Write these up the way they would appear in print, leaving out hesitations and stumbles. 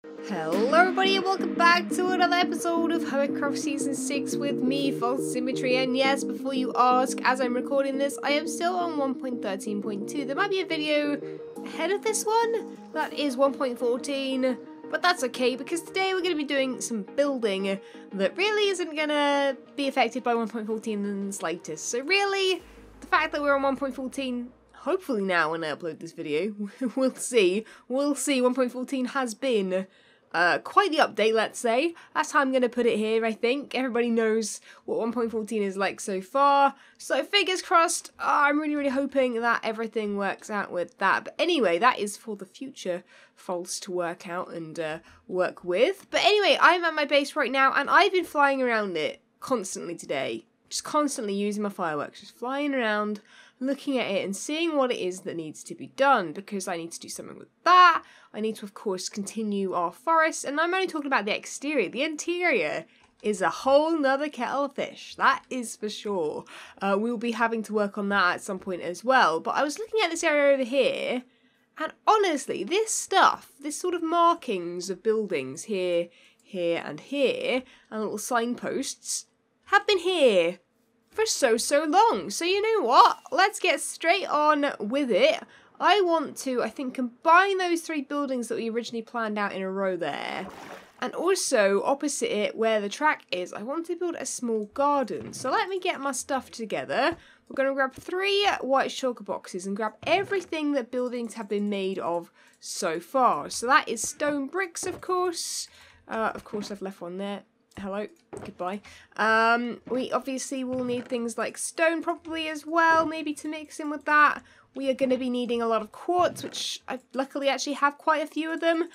Hello everybody and welcome back to another episode of Hermitcraft Season 6 with me, FalseSymmetry. And yes, before you ask, as I'm recording this, I am still on 1.13.2. There might be a video ahead of this one that is 1.14, but that's okay because today we're going to be doing some building that really isn't going to be affected by 1.14 in the slightest. So really, the fact that we're on 1.14, hopefully now when I upload this video, we'll see. 1.14 has been quite the update, let's say. That's how I'm going to put it here, I think. Everybody knows what 1.14 is like so far. So fingers crossed. I'm really hoping that everything works out with that. But anyway, that is for the future False to work out and work with. But anyway, I'm at my base right now and I've been flying around it constantly today. Just constantly using my fireworks. Just flying around, looking at it and seeing what it is that needs to be done, because I need to do something with that. I need to, of course, continue our forest, and I'm only talking about the exterior. The interior is a whole nother kettle of fish, that is for sure. We'll be having to work on that at some point as well, but I was looking at this area over here, and honestly, this stuff, this sort of markings of buildings here, here, and here, and little signposts, have been here for so long. So you know what? Let's get straight on with it. I want to, I think, combine those three buildings that we originally planned out in a row there. And also, opposite it, where the track is, I want to build a small garden. So let me get my stuff together. We're going to grab 3 white shulker boxes and grab everything that buildings have been made of so far. So that is stone bricks, of course. I've left one there. Hello, goodbye. We obviously will need things like stone probably as well, maybe to mix in with that. We are going to be needing a lot of quartz, which I luckily actually have quite a few of them.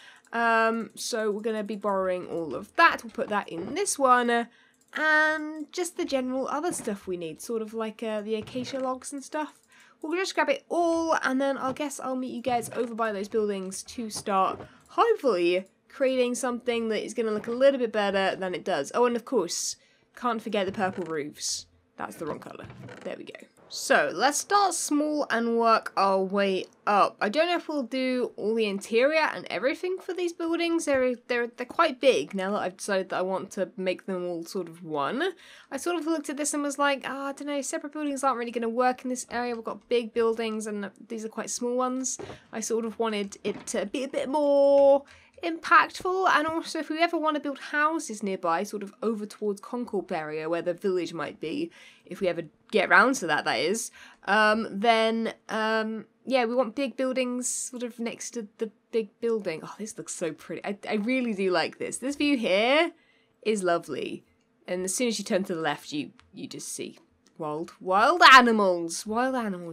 So we're going to be borrowing all of that. We'll put that in this one. And just the general other stuff we need, sort of like the acacia logs and stuff. We'll just grab it all, and then I guess I'll meet you guys over by those buildings to start, hopefully, creating something that is going to look a little bit better than it does. Oh, and of course, can't forget the purple roofs. That's the wrong colour. There we go. So, let's start small and work our way up. I don't know if we'll do all the interior and everything for these buildings. They're quite big now that I've decided that I want to make them all sort of one. I sort of looked at this and was like, I don't know, separate buildings aren't really going to work in this area. We've got big buildings and these are quite small ones. I sort of wanted it to be a bit more impactful, and also if we ever want to build houses nearby, sort of over towards Concorp area where the village might be, if we ever get around to that, that is, yeah, we want big buildings sort of next to the big building. Oh, this looks so pretty. I really do like this. This view here is lovely, and as soon as you turn to the left, you just see wild animals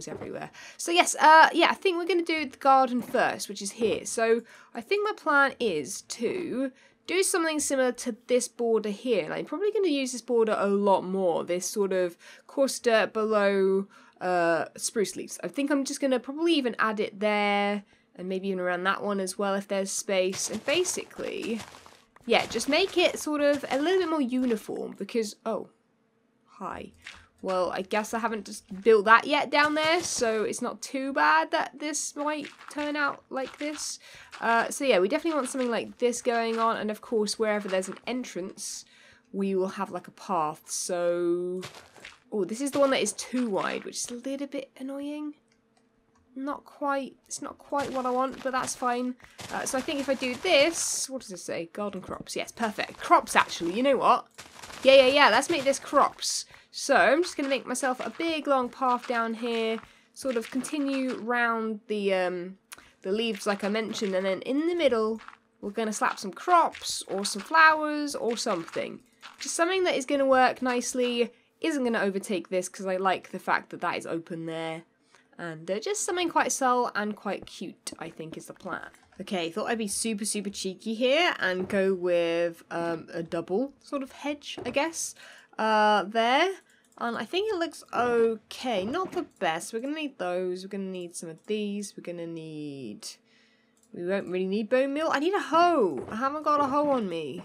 everywhere. So yes, yeah, I think we're going to do the garden first, which is here. So I think my plan is to do something similar to this border here, and I'm probably going to use this border a lot more, this sort of coarse dirt below spruce leaves. I think I'm just going to probably even add it there, and maybe even around that one as well if there's space, and basically, yeah, just make it sort of a little bit more uniform, because, oh, hi. Well, I guess I haven't just built that yet down there, so it's not too bad that this might turn out like this. So yeah, we definitely want something like this going on, and of course, wherever there's an entrance, we will have like a path. So, oh, this is the one that is too wide, which is a little bit annoying. Not quite, it's not quite what I want, but that's fine. So I think if I do this, what does it say? Garden crops, yes, perfect. Crops, actually, you know what? Yeah, let's make this crops. So I'm just going to make myself a big long path down here, sort of continue round the leaves like I mentioned, and then in the middle we're going to slap some crops or some flowers or something. Just something that is going to work nicely, isn't going to overtake this because I like the fact that that is open there. And just something quite subtle and quite cute, I think, is the plan. Okay, thought I'd be super cheeky here and go with a double sort of hedge, I guess. There, and I think it looks okay. Not the best. We're gonna need those. We're gonna need some of these. We're gonna need. We won't really need bone meal. I need a hoe. I haven't got a hoe on me.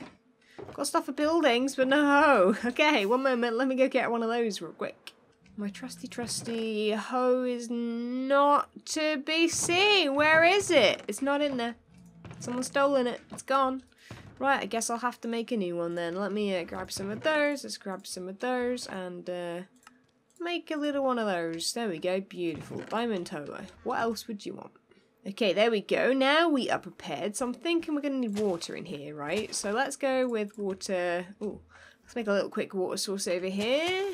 Got stuff for buildings, but no hoe. Okay, one moment. Let me go get one of those real quick. My trusty hoe is not to be seen. Where is it? It's not in there. Someone's stolen it. It's gone. Right, I guess I'll have to make a new one then. Let me grab some of those. Let's grab some of those and make a little one of those. There we go. Beautiful. Diamond tower. What else would you want? Okay, there we go. Now we are prepared. So I'm thinking we're going to need water in here, right? So let's go with water. Ooh, let's make a little quick water source over here.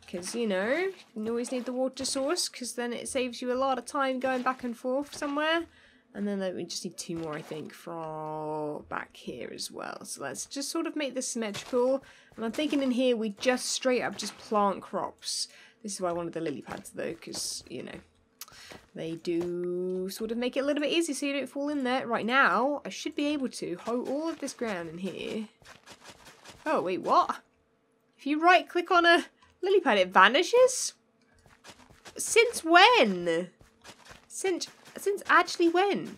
Because, you know, you always need the water source because then it saves you a lot of time going back and forth somewhere. And then we just need 2 more, I think, for back here as well. So let's just sort of make this symmetrical. And I'm thinking in here we just straight up just plant crops. This is why I wanted the lily pads though, because, you know, they do sort of make it a little bit easier so you don't fall in there. Right now, I should be able to hoe all of this ground in here. Oh, wait, what? If you right click on a lily pad, it vanishes? Since when? Since actually when?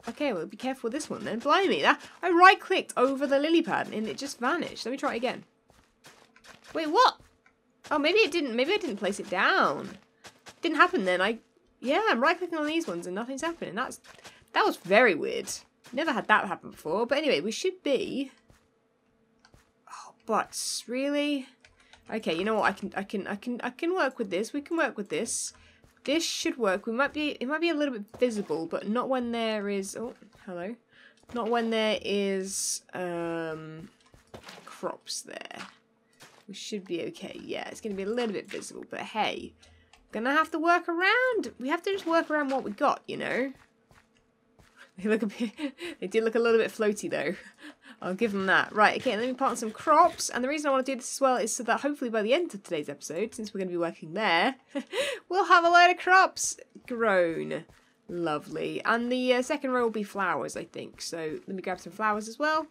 Okay, well, be careful with this one then. Blimey, I right-clicked over the lily pad and it just vanished. Let me try it again. Wait, what? Oh, maybe it didn't. Maybe I didn't place it down. Didn't happen then. Yeah, I'm right-clicking on these ones and nothing's happening. That was very weird. Never had that happen before. But anyway, we should be. Oh, butts, really? Okay, you know what? I can work with this. We can work with this. This should work. It might be a little bit visible, but not when there is. Oh, hello. Not when there is crops there. We should be okay. Yeah, it's gonna be a little bit visible, but hey, gonna have to work around. We have to just work around what we got, you know. They look a bit. They do look a little bit floaty though. I'll give them that. Right, okay, let me plant some crops. And the reason I want to do this as well is so that hopefully by the end of today's episode, since we're going to be working there, we'll have a load of crops grown. Lovely. And the second row will be flowers, I think. So let me grab some flowers as well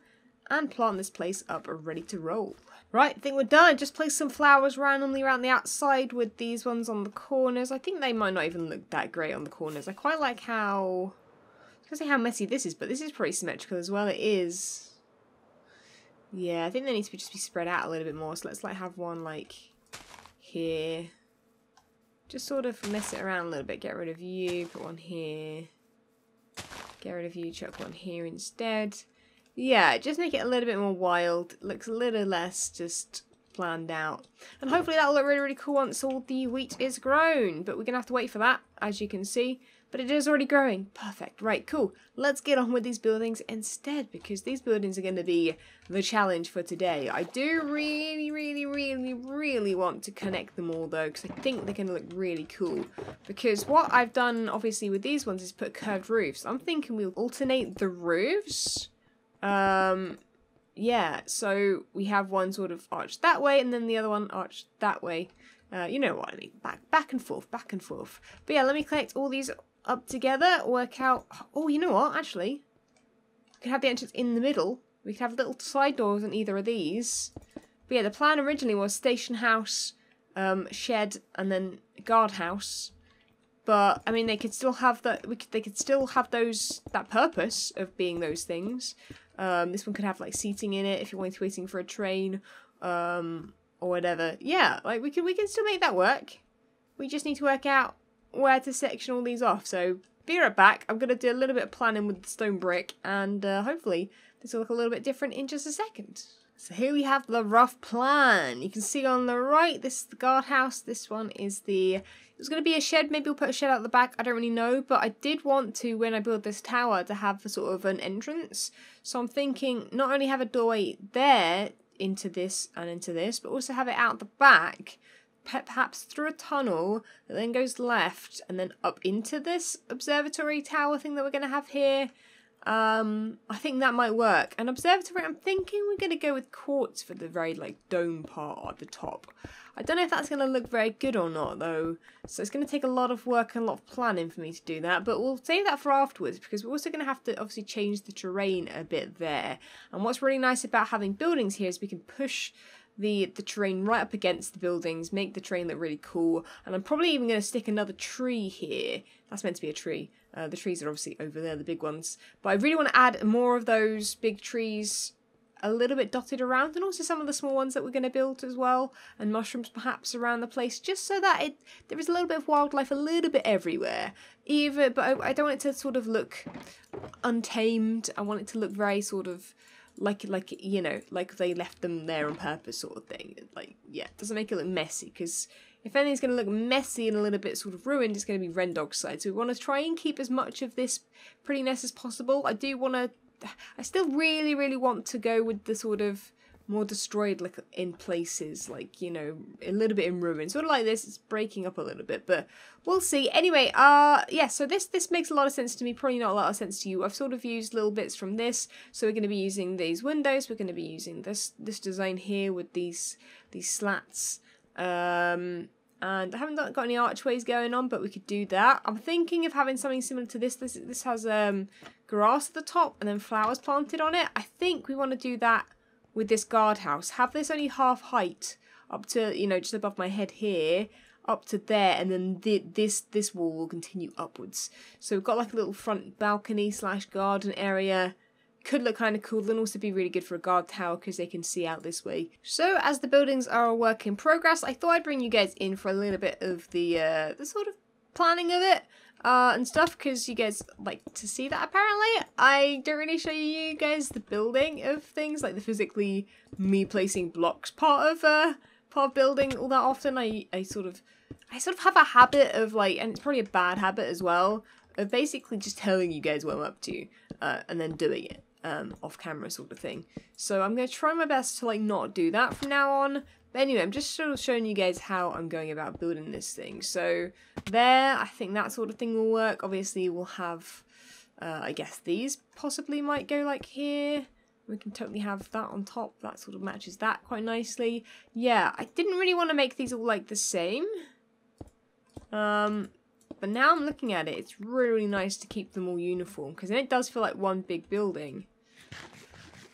and plant this place up ready to roll. Right, I think we're done. Just place some flowers randomly around the outside with these ones on the corners. I think they might not even look that great on the corners. I quite like how... I was going to say how messy this is, but this is pretty symmetrical as well. It is... Yeah, I think they need to just be spread out a little bit more. So let's like have one like here. Just sort of mess it around a little bit. Get rid of you, put one here. Get rid of you, chuck one here instead. Yeah, just make it a little bit more wild. Looks a little less just planned out. And hopefully that'll look really, really cool once all the wheat is grown. But we're going to have to wait for that, as you can see. But it is already growing. Perfect. Right, cool. Let's get on with these buildings instead, because these buildings are going to be the challenge for today. I do really, really, really, really want to connect them all, though, because I think they're going to look really cool. Because what I've done, obviously, with these ones is put curved roofs. I'm thinking we'll alternate the roofs. Yeah, so we have one sort of arched that way, and then the other one arched that way. You know what I mean. Back and forth, back and forth. But yeah, let me collect all these up together, work out... Oh, you know what, actually? We could have the entrance in the middle. We could have little side doors on either of these. But yeah, the plan originally was station house, shed, and then guardhouse. But, I mean, they could still have that... They could still have those... That purpose of being those things. This one could have, like, seating in it if you're waiting for a train, or whatever. Yeah, like, we can still make that work. We just need to work out where to section all these off. So be right back. I'm going to do a little bit of planning with the stone brick, and hopefully this will look a little bit different in just a second. So here we have the rough plan. You can see on the right, this is the guardhouse. This one is the... It was going to be a shed. Maybe we'll put a shed out the back. I don't really know, but I did want to, when I build this tower, to have a sort of an entrance. So I'm thinking not only have a doorway there into this and into this, but also have it out the back, perhaps through a tunnel that then goes left and then up into this observatory tower thing that we're going to have here. I think that might work. An observatory, I'm thinking we're going to go with quartz for the very like dome part at the top. I don't know if that's going to look very good or not though, so it's going to take a lot of work and a lot of planning for me to do that, but we'll save that for afterwards because we're also going to have to obviously change the terrain a bit there. And what's really nice about having buildings here is we can push the terrain right up against the buildings, make the terrain look really cool. And I'm probably even going to stick another tree here. That's meant to be a tree. The trees are obviously over there, the big ones. But I really want to add more of those big trees a little bit dotted around, and also some of the small ones that we're going to build as well, and mushrooms perhaps around the place, just so that there is a little bit of wildlife a little bit everywhere. But I don't want it to sort of look untamed. I want it to look very sort of like you know, like they left them there on purpose sort of thing. Like, yeah, it doesn't make it look messy, because if anything's going to look messy and a little bit sort of ruined, it's going to be Rendog's side. So we want to try and keep as much of this prettiness as possible. I still really, really want to go with the sort of more destroyed, like in places, like, you know, a little bit in ruin. Sort of like this, it's breaking up a little bit, but we'll see. Anyway, yeah, so this makes a lot of sense to me, probably not a lot of sense to you. I've sort of used little bits from this, so we're going to be using these windows, we're going to be using this design here with these slats, and I haven't got any archways going on, but we could do that. I'm thinking of having something similar to this. This has grass at the top and then flowers planted on it. I think we want to do that with this guardhouse. Have this only half height up to, you know, just above my head here, up to there, and then this wall will continue upwards. So we've got like a little front balcony / garden area. Could look kind of cool, and also be really good for a guard tower because they can see out this way. So as the buildings are a work in progress, I thought I'd bring you guys in for a little bit of the sort of planning of it and stuff, because you guys like to see that. Apparently I don't really show you guys the building of things, like the physically me placing blocks part of building all that often. I sort of have a habit of like, and it's probably a bad habit as well, of basically just telling you guys what I'm up to and then doing it off camera sort of thing. So I'm going to try my best to like not do that from now on. But anyway, I'm just sort of showing you guys how I'm going about building this thing. So there, I think that sort of thing will work. Obviously we'll have, I guess these possibly might go like here. We can totally have that on top. That sort of matches that quite nicely. Yeah, I didn't really want to make these all like the same. But now I'm looking at it, it's really nice to keep them all uniform, because then it does feel like one big building.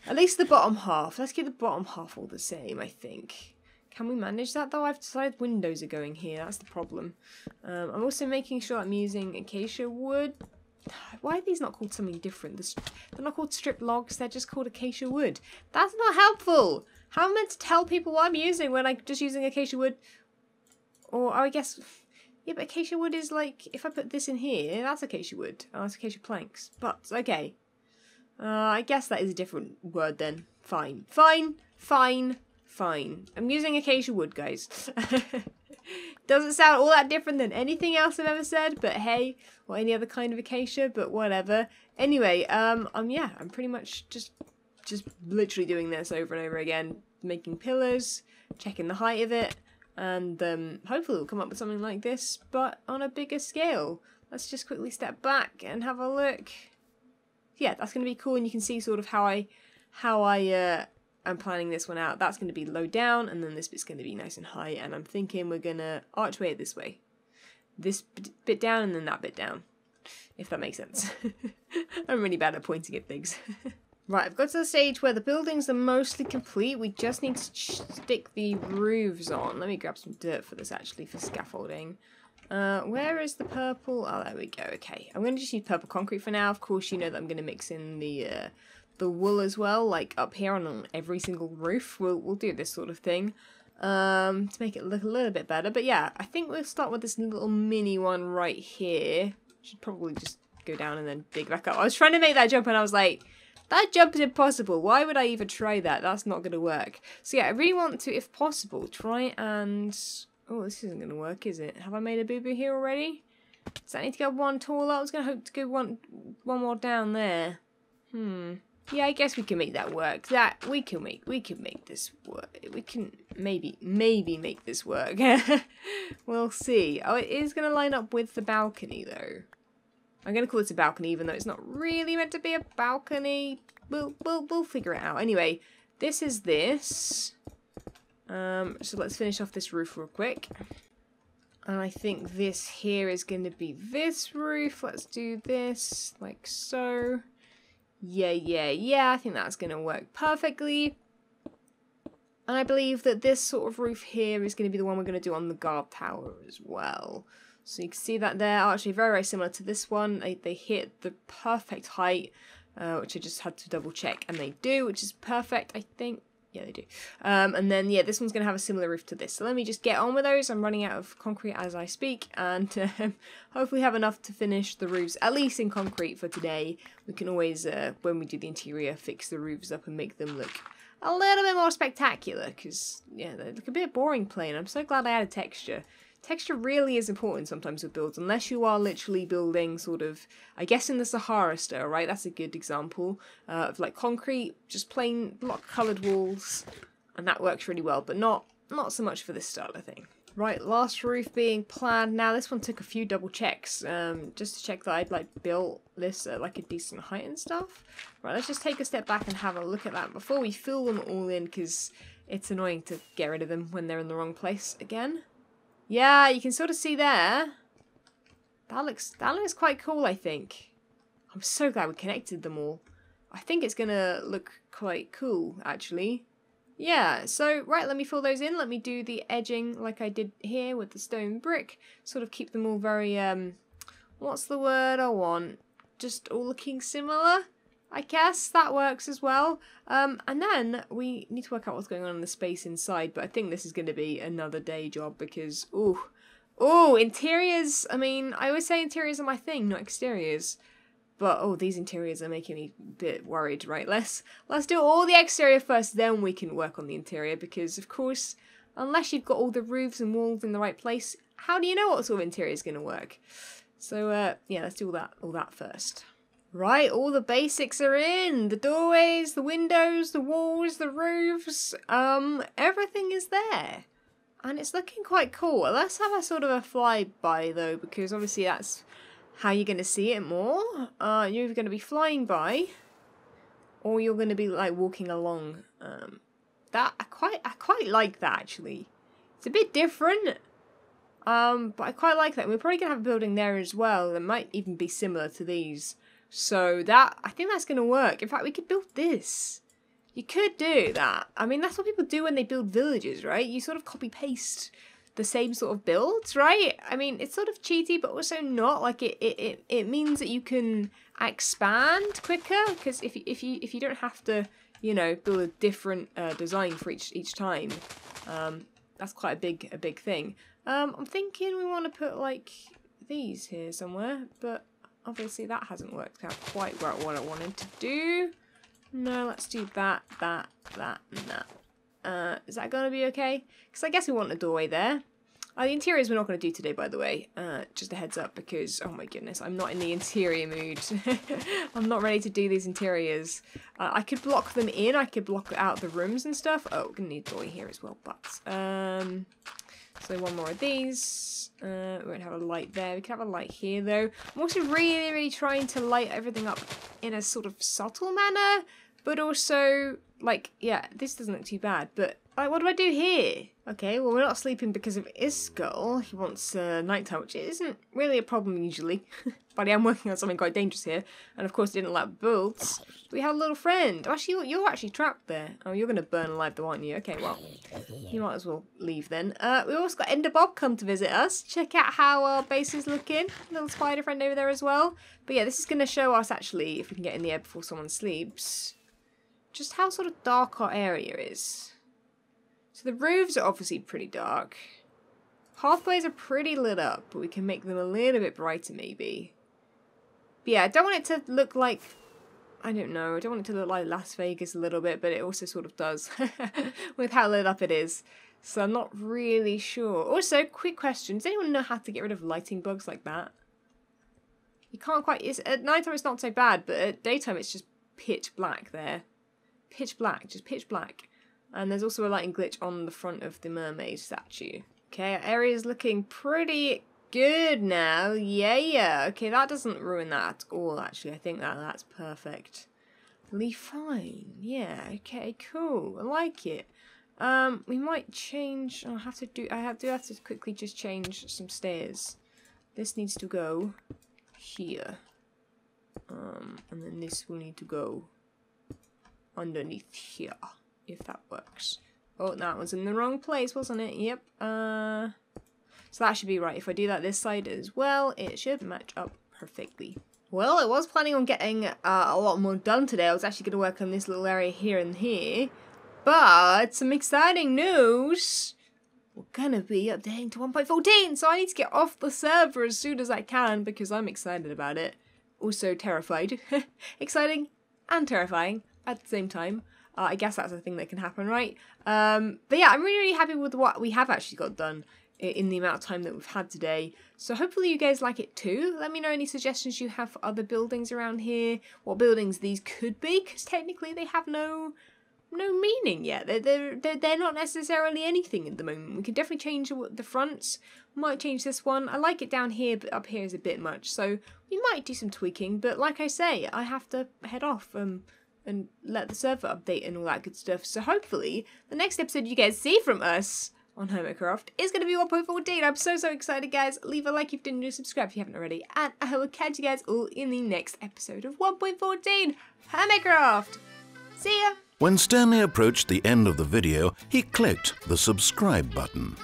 At least the bottom half. Let's keep the bottom half all the same, I think. Can we manage that though? I've decided windows are going here, that's the problem. I'm also making sure I'm using acacia wood. Why are these not called something different? They're not called strip logs, they're just called acacia wood. That's not helpful! How am I meant to tell people what I'm using when I'm just using acacia wood? Or, I guess... Yeah, but acacia wood is like, if I put this in here, that's acacia wood. Oh, it's acacia planks. But, okay. I guess that is a different word then. Fine. Fine. Fine. Fine. I'm using acacia wood, guys. Doesn't sound all that different than anything else I've ever said, but hey, or any other kind of acacia, but whatever. Anyway, yeah, I'm pretty much just literally doing this over and over again. Making pillars, checking the height of it. And hopefully we'll come up with something like this, but on a bigger scale. Let's just quickly step back and have a look. Yeah, that's going to be cool, and you can see sort of how I am planning this one out. That's going to be low down, and then this bit's going to be nice and high, and I'm thinking we're going to archway it this way. This bit down, and then that bit down. If that makes sense. I'm really bad at pointing at things. Right, I've got to the stage where the buildings are mostly complete. We just need to stick the roofs on. Let me grab some dirt for this, actually, for scaffolding. Where is the purple? Oh, there we go. Okay, I'm going to just use purple concrete for now. Of course, you know that I'm going to mix in the wool as well, like up here on every single roof. We'll do this sort of thing to make it look a little bit better. But yeah, I think we'll start with this little mini one right here. Should probably just go down and then dig back up. I was trying to make that jump, and I was like, that jump is impossible. Why would I even try that? That's not going to work. So yeah, I really want to, if possible, try and... Oh, this isn't going to work, is it? Have I made a boo-boo here already? Does that need to go one taller? I was going to hope to go one more down there. Yeah, I guess we can make that work. We can make this work. We can maybe make this work. We'll see. Oh, it is going to line up with the balcony, though. I'm going to call it a balcony, even though it's not really meant to be a balcony. We'll figure it out. Anyway, this is this. So let's finish off this roof real quick. And I think this here is going to be this roof. Let's do this, like so. Yeah, I think that's going to work perfectly. And I believe that this sort of roof here is going to be the one we're going to do on the guard tower as well. So you can see that there, actually very, very similar to this one. They hit the perfect height. which I just had to double check, and they do, which is perfect, I think. Yeah, they do. And then, yeah, this one's going to have a similar roof to this. So let me just get on with those. I'm running out of concrete as I speak, and hopefully have enough to finish the roofs, at least in concrete for today. We can always, when we do the interior, fix the roofs up and make them look a little bit more spectacular, because, yeah, they look a bit boring plain. I'm so glad I added texture. Texture really is important sometimes with builds, unless you are literally building sort of, I guess in the Sahara style, right? That's a good example of like concrete, just plain block coloured walls, and that works really well, but not so much for this style of thing. Right, last roof being planned. Now this one took a few double checks, just to check that I'd like built this at like a decent height and stuff. Right, let's just take a step back and have a look at that before we fill them all in, because it's annoying to get rid of them when they're in the wrong place again. Yeah, you can sort of see there. That looks quite cool, I think. I'm so glad we connected them all. I think it's gonna look quite cool, actually. Yeah, so, right, let me fill those in. Let me do the edging like I did here with the stone brick. Sort of keep them all very, what's the word I want? Just all looking similar, I guess. That works as well. And then we need to work out what's going on in the space inside, but I think this is going to be another day job because, ooh, interiors. I mean, I always say interiors are my thing, not exteriors. But, oh, these interiors are making me a bit worried, right? Let's do all the exterior first, then we can work on the interior, because, of course, unless you've got all the roofs and walls in the right place, how do you know what sort of interior is going to work? So, yeah, let's do all that first. Right, all the basics are in. The doorways, the windows, the walls, the roofs, everything is there. And it's looking quite cool. Let's have a sort of a flyby though, because obviously that's how you're going to see it more. You're either going to be flying by, or you're going to be like walking along. I quite like that actually. It's a bit different. But I quite like that. And we're probably going to have a building there as well that might even be similar to these. So I think that's going to work. In fact, we could build this. You could do that. I mean, that's what people do when they build villages, right? You sort of copy-paste the same sort of builds, right? I mean, it's sort of cheaty, but also not. Like, it means that you can expand quicker, because if you don't have to, you know, build a different design for each time, that's quite a big thing. I'm thinking we want to put, like, these here somewhere, but obviously that hasn't worked out quite what I wanted to do. No, let's do that, and that. Is that going to be okay? Because I guess we want a doorway there. The interiors we're not going to do today, by the way. Just a heads up, because, oh my goodness, I'm not in the interior mood. I'm not ready to do these interiors. I could block them in. I could block out the rooms and stuff. Oh, we're going to need a doorway here as well, but... So one more of these. We won't have a light there. We can have a light here, though. I'm also really trying to light everything up in a sort of subtle manner, but also, like, yeah, this doesn't look too bad, but, like, what do I do here? Okay, well, we're not sleeping because of his skull. He wants nighttime, which isn't really a problem usually. But I am working on something quite dangerous here. And of course, he didn't like builds. We have a little friend. Oh, actually, you're actually trapped there. Oh, you're going to burn alive though, aren't you? Okay, well, you might as well leave then. We also got Ender Bob come to visit us. Check out how our base is looking. Little spider friend over there as well. But yeah, this is going to show us actually, if we can get in the air before someone sleeps, just how sort of dark our area is. So the roofs are obviously pretty dark. Pathways are pretty lit up, but we can make them a little bit brighter maybe. But yeah, I don't want it to look like, I don't know, I don't want it to look like Las Vegas a little bit, but it also sort of does with how lit up it is. So I'm not really sure. Also, quick question, does anyone know how to get rid of lighting bugs like that? You can't quite, at nighttime it's not so bad, but at daytime it's just pitch black there. Pitch black, just pitch black. And there's also a lighting glitch on the front of the mermaid statue. Okay, our area's looking pretty good now. Yeah. Okay, that doesn't ruin that at all, actually. I think that's perfectly fine. Yeah, okay, cool. I like it. We might change... I do have to quickly just change some stairs. This needs to go here. And then this will need to go underneath here, if that works. Oh, that was in the wrong place, wasn't it? Yep. So that should be right. If I do that this side as well, it should match up perfectly. Well, I was planning on getting a lot more done today. I was actually going to work on this little area here and here. But some exciting news. We're going to be updating to 1.14, so I need to get off the server as soon as I can because I'm excited about it. Also terrified. Exciting and terrifying at the same time. I guess that's a thing that can happen, right? But yeah, I'm really, really happy with what we have actually got done in the amount of time that we've had today. So hopefully you guys like it too. Let me know any suggestions you have for other buildings around here. What buildings these could be, because technically they have no meaning yet. They're not necessarily anything at the moment. We can definitely change the fronts. Might change this one. I like it down here, but up here is a bit much. So we might do some tweaking. But like I say, I have to head off and let the server update and all that good stuff. So hopefully the next episode you guys see from us on Hermitcraft is going to be 1.14. I'm so excited, guys. Leave a like if you didn't, subscribe if you haven't already, and I will catch you guys all in the next episode of 1.14 Hermitcraft. See ya! When Stanley approached the end of the video, he clicked the subscribe button.